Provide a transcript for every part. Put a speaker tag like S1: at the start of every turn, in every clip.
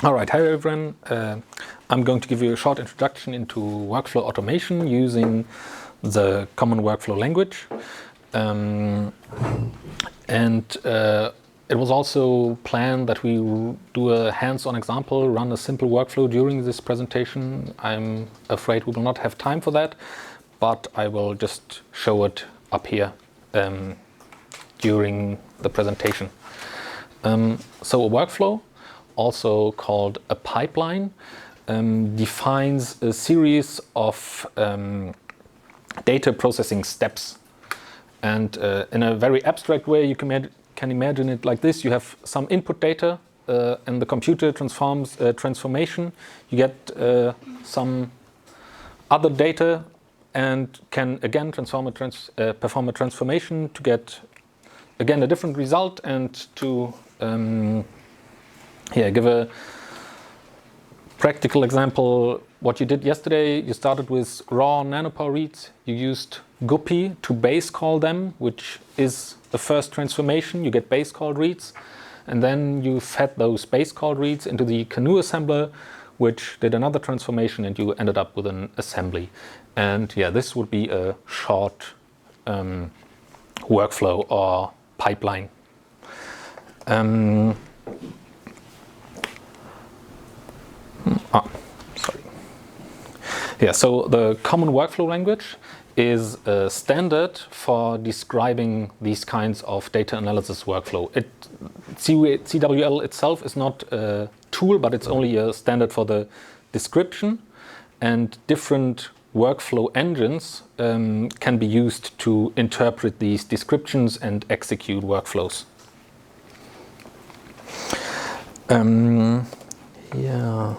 S1: All right, hi everyone. I'm going to give you a short introduction into workflow automation using the common workflow language. It was also planned that we do a hands-on example, run a simple workflow during this presentation. I'm afraid we will not have time for that, but I will just show it up here during the presentation. So a workflow, also called a pipeline, defines a series of data processing steps. And in a very abstract way, you can imagine it like this. You have some input data, and the computer transforms transformation. You get some other data and can again perform a transformation to get again a different result, and to give a practical example. What you did yesterday, you started with raw nanopore reads. You used Guppy to base call them, which is the first transformation. You get base call reads, and then you fed those base call reads into the canoe assembler, which did another transformation, and you ended up with an assembly. And yeah, this would be a short workflow or pipeline. Sorry. Yeah, so the common workflow language is a standard for describing these kinds of data analysis workflow. CWL itself is not a tool, but it's only a standard for the description, and different workflow engines can be used to interpret these descriptions and execute workflows. Yeah.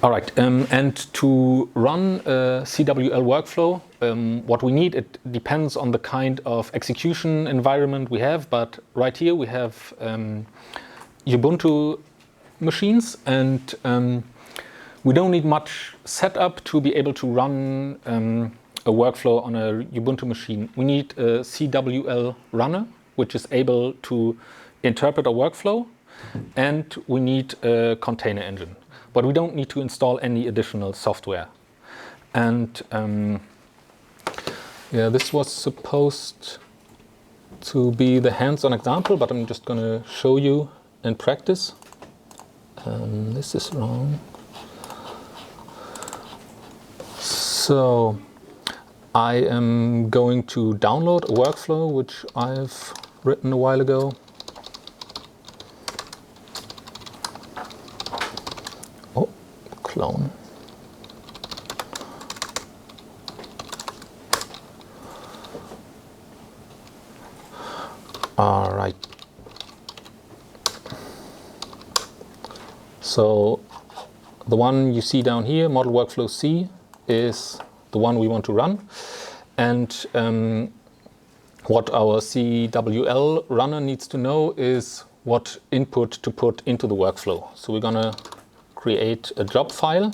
S1: All right, and to run a CWL workflow, what we need, it depends on the kind of execution environment we have, but right here we have Ubuntu machines, and we don't need much setup to be able to run a workflow on a Ubuntu machine. We need a CWL runner, which is able to interpret a workflow, and we need a container engine. But we don't need to install any additional software. And this was supposed to be the hands-on example, but I'm just going to show you in practice. This is wrong. So I am going to download a workflow which I've written a while ago. Clone. All right. So the one you see down here, model workflow C, is the one we want to run. And what our CWL runner needs to know is what input to put into the workflow. So we're going to create a job file.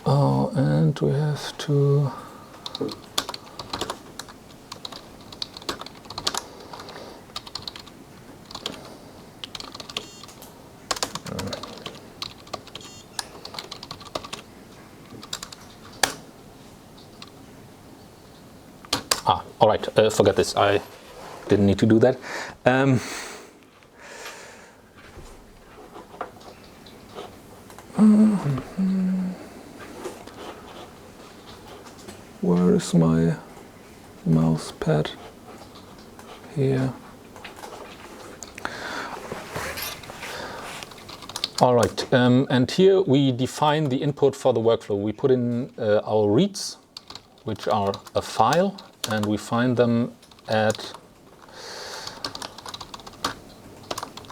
S1: Oh, and we have to all right, forget this. I didn't need to do that. Where is my mouse pad? Here. All right, and here we define the input for the workflow. We put in our reads, which are a file, and we find them at,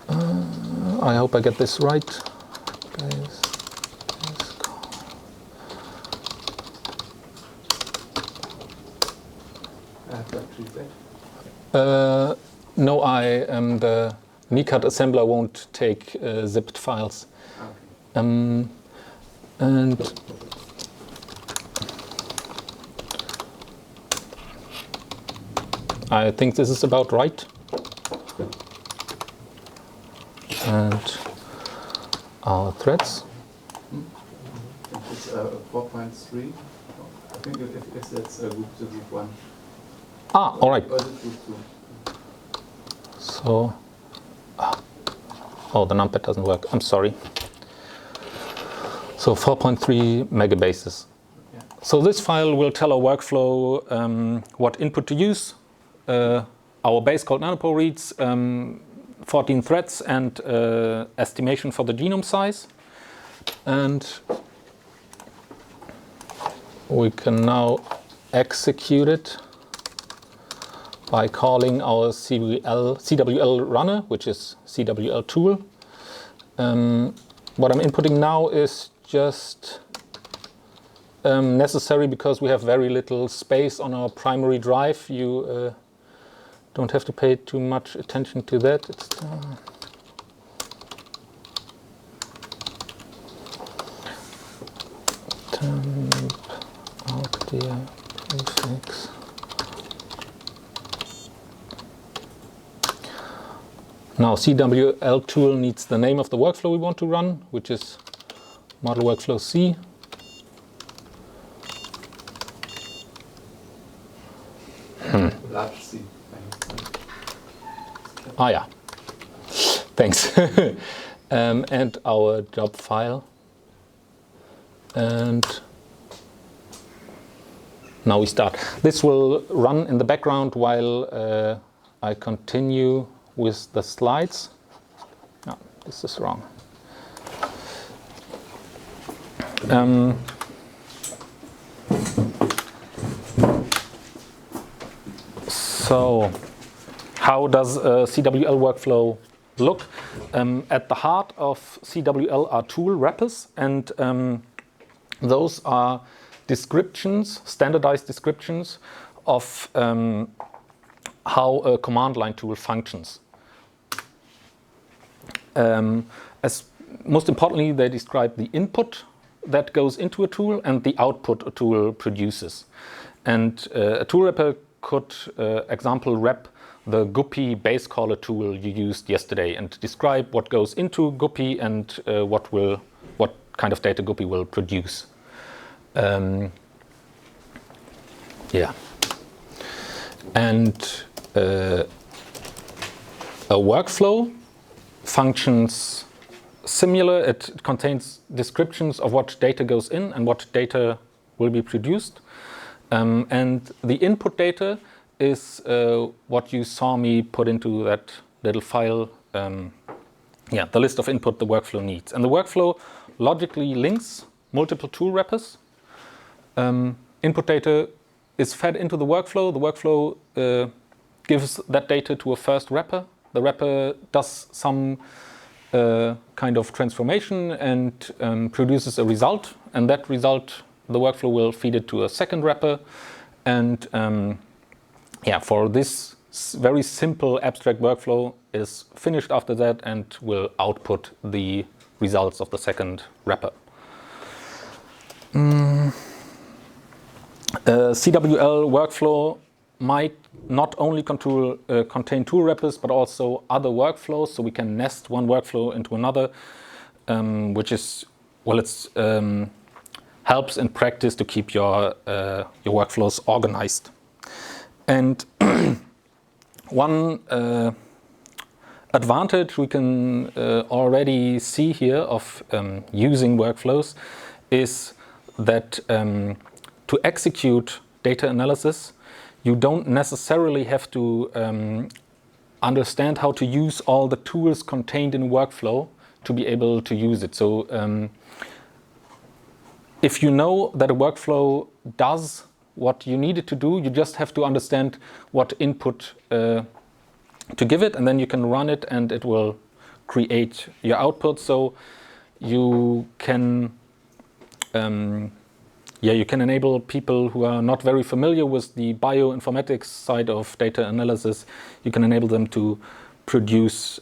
S1: I hope I get this right. No, the NiCad assembler won't take zipped files. And I think this is about right. And our threads.
S2: It's 4.3. I think if that's group 1.
S1: Ah, all right.
S2: Or is it group 2?
S1: So, oh, the numpad doesn't work. I'm sorry. So 4.3 megabases.
S2: Yeah.
S1: So this file will tell our workflow what input to use. Our base called Nanopore reads 14 threads and estimation for the genome size. And we can now execute it by calling our CWL runner, which is CWL tool. What I'm inputting now is just necessary because we have very little space on our primary drive. You don't have to pay too much attention to that. It's, temp out there prefix. Now CWL tool needs the name of the workflow we want to run, which is model workflow C.
S2: Large C.
S1: Ah, yeah. Thanks. And our job file. And now we start. This will run in the background while I continue with the slides. No, this is wrong. So, how does a CWL workflow look? At the heart of CWL are tool wrappers, and those are descriptions, standardized descriptions of how a command line tool functions. As most importantly, they describe the input that goes into a tool and the output a tool produces. And a tool wrapper could, example, wrap the Guppy base caller tool you used yesterday and describe what goes into Guppy and what kind of data Guppy will produce. Yeah. And a workflow functions similar. It contains descriptions of what data goes in and what data will be produced. And the input data is what you saw me put into that little file. Yeah, the list of input the workflow needs. And the workflow logically links multiple tool wrappers. Input data is fed into the workflow. The workflow gives that data to a first wrapper. The wrapper does some kind of transformation and produces a result. And that result, the workflow will feed it to a second wrapper. And yeah, for this very simple abstract workflow is finished after that and will output the results of the second wrapper. CWL workflow might not only contain tool wrappers, but also other workflows. So we can nest one workflow into another, which is, well, it's helps in practice to keep your workflows organized. And one advantage we can already see here of using workflows is that to execute data analysis, you don't necessarily have to understand how to use all the tools contained in a workflow to be able to use it. So if you know that a workflow does what you need it to do, you just have to understand what input to give it, and then you can run it and it will create your output. So you can you can enable people who are not very familiar with the bioinformatics side of data analysis, you can enable them to produce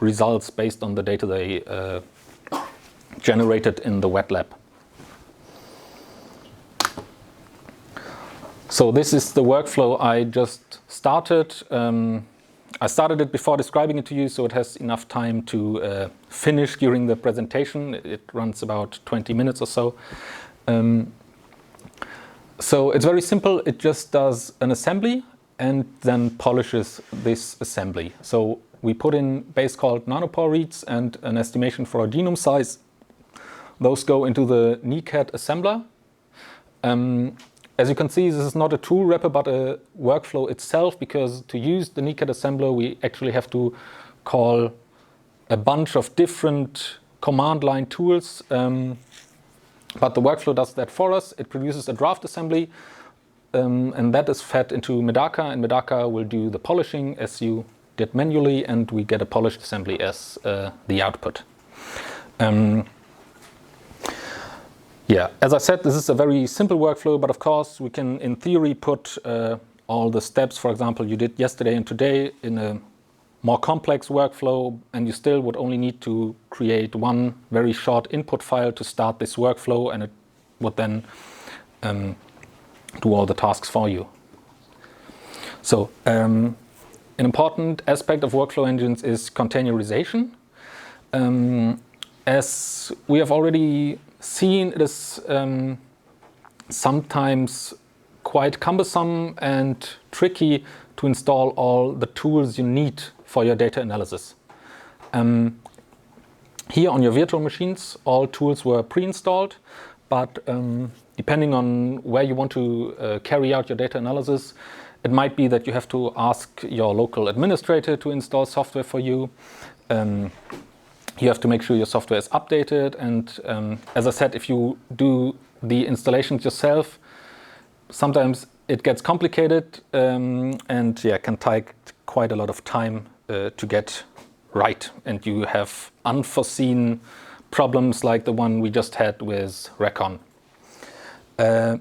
S1: results based on the data they generated in the wet lab. So this is the workflow I just started. I started it before describing it to you, so it has enough time to finish during the presentation. It runs about 20 minutes or so. So it's very simple. It just does an assembly and then polishes this assembly. So we put in base called nanopore reads and an estimation for our genome size. Those go into the NiCad assembler. As you can see, this is not a tool wrapper, but a workflow itself, because to use the NiCad assembler, we actually have to call a bunch of different command line tools. But the workflow does that for us. It produces a draft assembly, and that is fed into Medaka, and Medaka will do the polishing as you did manually, and we get a polished assembly as the output. Yeah, as I said, this is a very simple workflow, but of course we can, in theory, put all the steps, for example, you did yesterday and today in a more complex workflow, and you still would only need to create one very short input file to start this workflow, and it would then do all the tasks for you. So an important aspect of workflow engines is containerization. As we have already seen, it is sometimes quite cumbersome and tricky to install all the tools you need for your data analysis. Here on your virtual machines, all tools were pre-installed, but depending on where you want to carry out your data analysis, it might be that you have to ask your local administrator to install software for you. You have to make sure your software is updated, and as I said, if you do the installations yourself, sometimes it gets complicated and yeah, can take quite a lot of time to get right, and you have unforeseen problems like the one we just had with Recon. I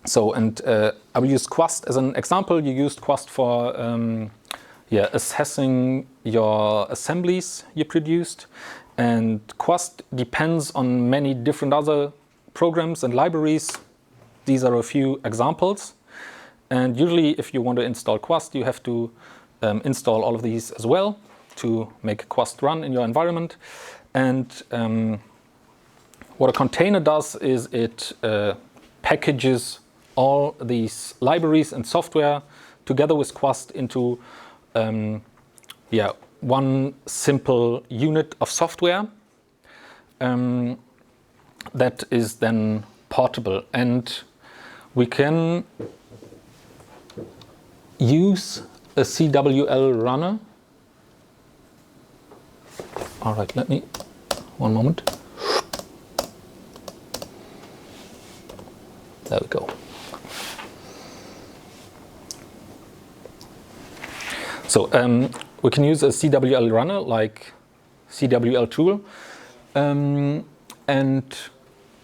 S1: will use Quast as an example. You used Quast for assessing your assemblies you produced, and Quast depends on many different other programs and libraries. These are a few examples, and usually if you want to install Quast, you have to install all of these as well to make Quast run in your environment. And what a container does is it packages all these libraries and software together with Quast into one simple unit of software that is then portable, and we can use a CWL runner. All right, let me, one moment. There we go. So we can use a CWL runner like CWL tool and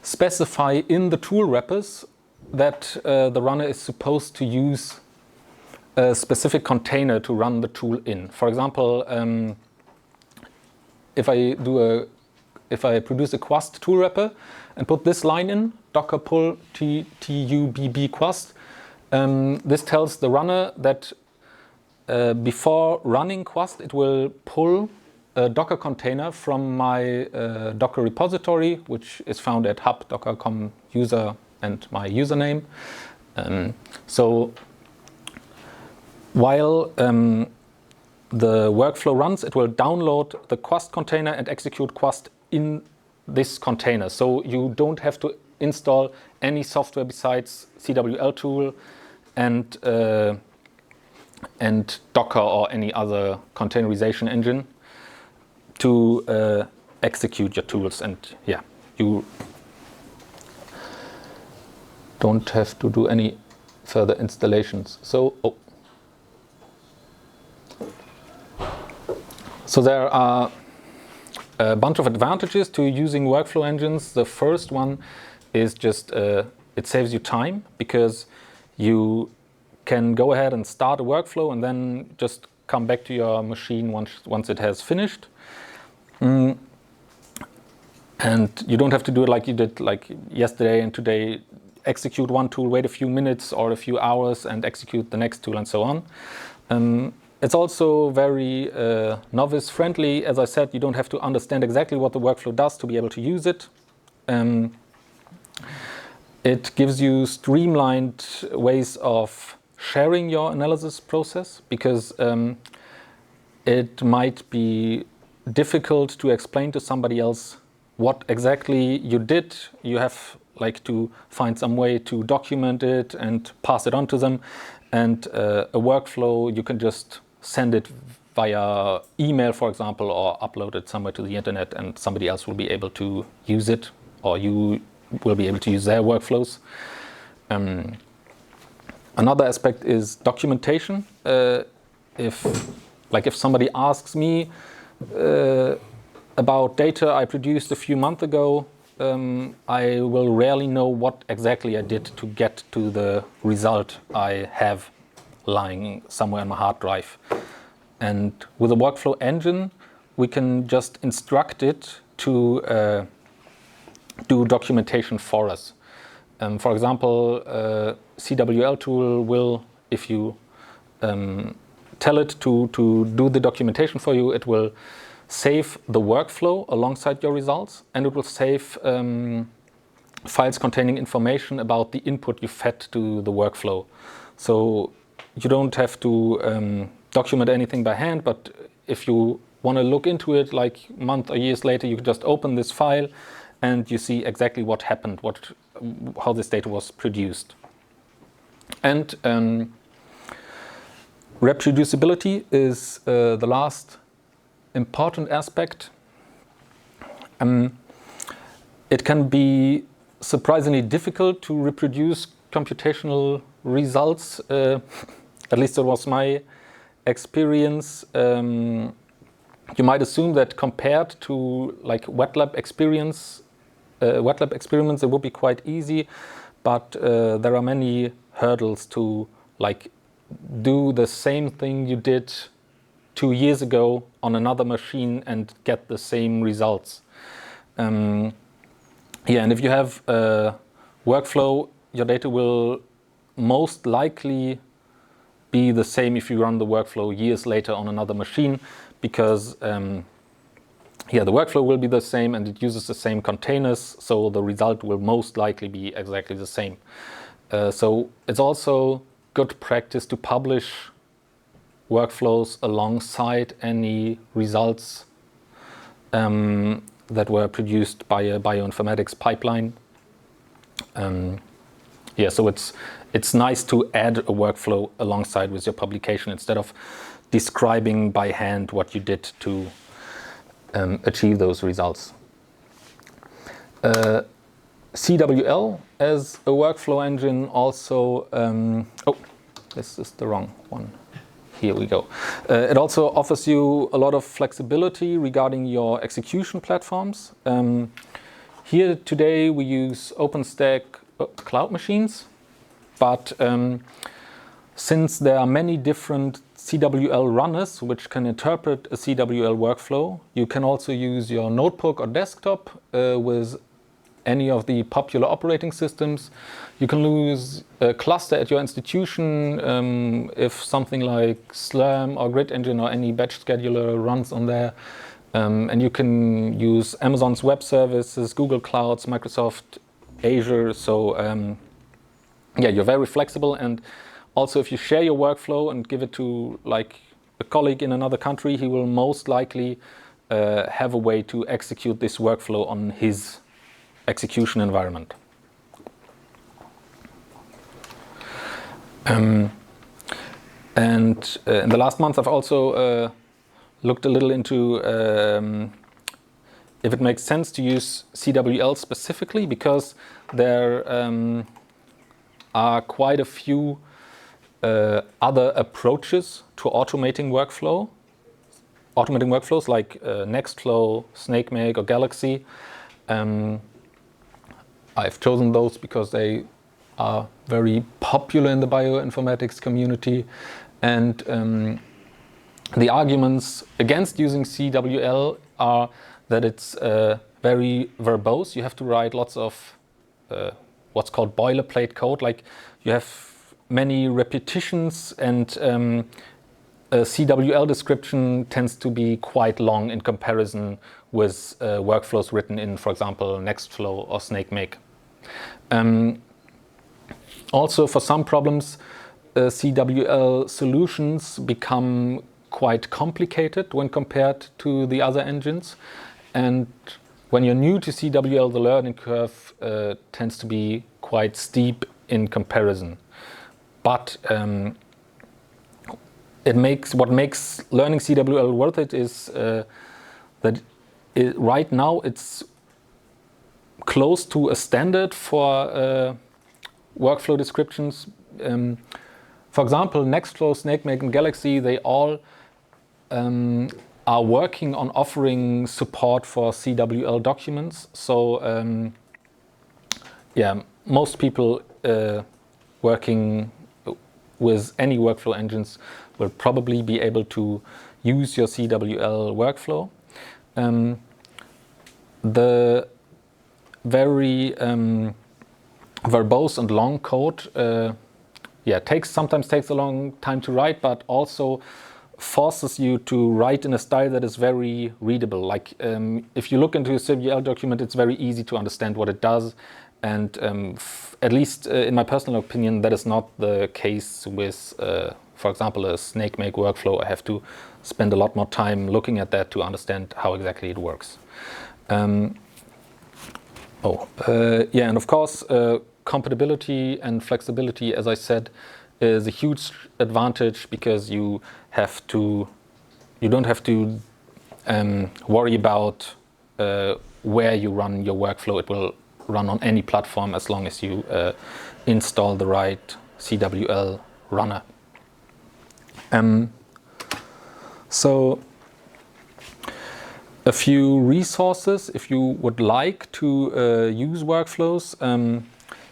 S1: specify in the tool wrappers that the runner is supposed to use a specific container to run the tool in. For example, if I produce a Quast tool wrapper and put this line in, docker pull tubb Quast, this tells the runner that before running Quast, it will pull a Docker container from my Docker repository, which is found at hub docker.com user and my username. So while the workflow runs, it will download the Quast container and execute Quast in this container. So you don't have to install any software besides CWL tool and Docker or any other containerization engine to execute your tools, and yeah, you don't have to do any further installations. So there are a bunch of advantages to using workflow engines. The first one is just it saves you time, because you can go ahead and start a workflow and then just come back to your machine once it has finished. And you don't have to do it like you did like yesterday and today, execute one tool, wait a few minutes or a few hours and execute the next tool and so on. It's also very novice friendly. As I said, you don't have to understand exactly what the workflow does to be able to use it. It gives you streamlined ways of sharing your analysis process, because it might be difficult to explain to somebody else what exactly you did. You have like to find some way to document it and pass it on to them. And a workflow, you can just send it via email, for example, or upload it somewhere to the internet, and somebody else will be able to use it, or you will be able to use their workflows. Another aspect is documentation. If somebody asks me about data I produced a few months ago, I will rarely know what exactly I did to get to the result I have lying somewhere on my hard drive. And with a workflow engine, we can just instruct it to do documentation for us. For example, CWL tool will, if you tell it to do the documentation for you, it will save the workflow alongside your results, and it will save files containing information about the input you fed to the workflow. So you don't have to document anything by hand, but if you want to look into it like months or years later, you can just open this file and you see exactly what happened, how this data was produced. And reproducibility is the last important aspect. It can be surprisingly difficult to reproduce computational results. At least that was my experience. You might assume that compared to like wet lab experiments, it would be quite easy, but there are many hurdles to like do the same thing you did 2 years ago on another machine and get the same results. And if you have a workflow, your data will most likely be the same if you run the workflow years later on another machine, because the workflow will be the same and it uses the same containers, so the result will most likely be exactly the same. So it's also good practice to publish workflows alongside any results that were produced by a bioinformatics pipeline. So it's nice to add a workflow alongside with your publication instead of describing by hand what you did to achieve those results. CWL as a workflow engine also, this is the wrong one. Here we go. It also offers you a lot of flexibility regarding your execution platforms. Here today we use OpenStack cloud machines, but since there are many different CWL runners which can interpret a CWL workflow, you can also use your notebook or desktop with any of the popular operating systems. You can use a cluster at your institution if something like Slurm or Grid Engine or any batch scheduler runs on there. And you can use Amazon's web services, Google Clouds, Microsoft Azure. So you're very flexible. And also if you share your workflow and give it to like a colleague in another country, he will most likely have a way to execute this workflow on his execution environment. In the last month, I've also looked a little into if it makes sense to use CWL specifically, because there are quite a few other approaches to automating workflows like Nextflow, SnakeMake, or Galaxy. I've chosen those because they are very popular in the bioinformatics community, and the arguments against using CWL are that it's very verbose. You have to write lots of what's called boilerplate code. Like you have many repetitions, and a CWL description tends to be quite long in comparison with workflows written in, for example, Nextflow or SnakeMake. Also, for some problems, CWL solutions become quite complicated when compared to the other engines. And when you're new to CWL, the learning curve tends to be quite steep in comparison. But what makes learning CWL worth it is that right now it's close to a standard for workflow descriptions. For example, Nextflow, SnakeMake, and Galaxy, they all are working on offering support for CWL documents. So yeah, most people working with any workflow engines will probably be able to use your CWL workflow. The very verbose and long code sometimes takes a long time to write, but also forces you to write in a style that is very readable. Like if you look into a CWL document, it's very easy to understand what it does. And at least in my personal opinion, that is not the case with, for example, a SnakeMake workflow. I have to spend a lot more time looking at that to understand how exactly it works. And of course, compatibility and flexibility, as I said, is a huge advantage, because you don't have to worry about where you run your workflow. It will run on any platform as long as you install the right CWL runner. So a few resources if you would like to use workflows.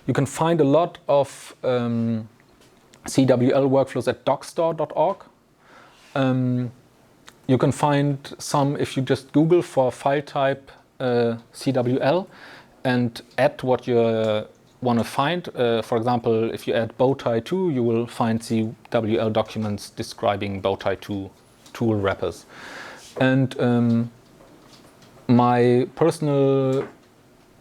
S1: You can find a lot of CWL workflows at docstore.org. You can find some if you just Google for file type CWL and add what you want to find. For example, if you add bowtie 2, you will find CWL documents describing bowtie 2 tool wrappers. And my personal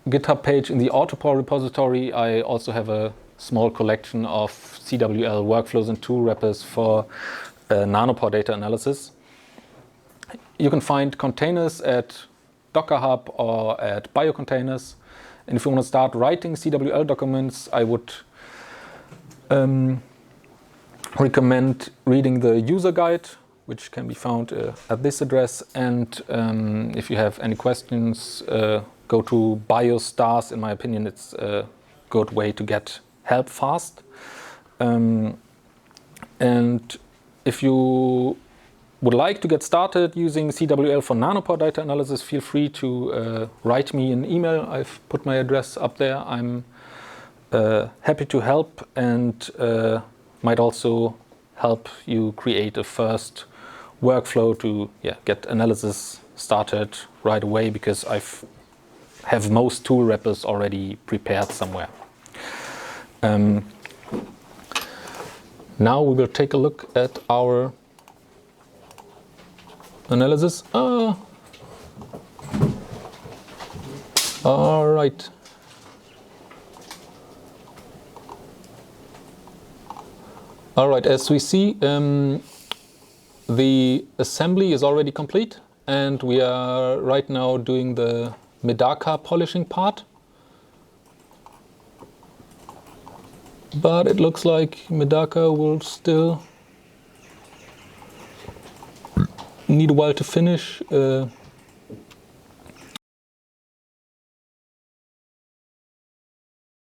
S1: GitHub page in the Autopore repository, I also have a small collection of CWL workflows and tool wrappers for Nanopore data analysis. You can find containers at Docker Hub or at Biocontainers. And if you want to start writing CWL documents, I would recommend reading the user guide, which can be found at this address. And if you have any questions, go to BioStars. In my opinion, it's a good way to get help fast. And if you would like to get started using CWL for Nanopore data analysis, feel free to write me an email. I've put my address up there. I'm happy to help, and might also help you create a first workflow to get analysis started right away, because I have most tool wrappers already prepared somewhere. Now we will take a look at our analysis. All right. All right, as we see, the assembly is already complete, and we are right now doing the Medaka polishing part. But it looks like Medaka will still need a while to finish.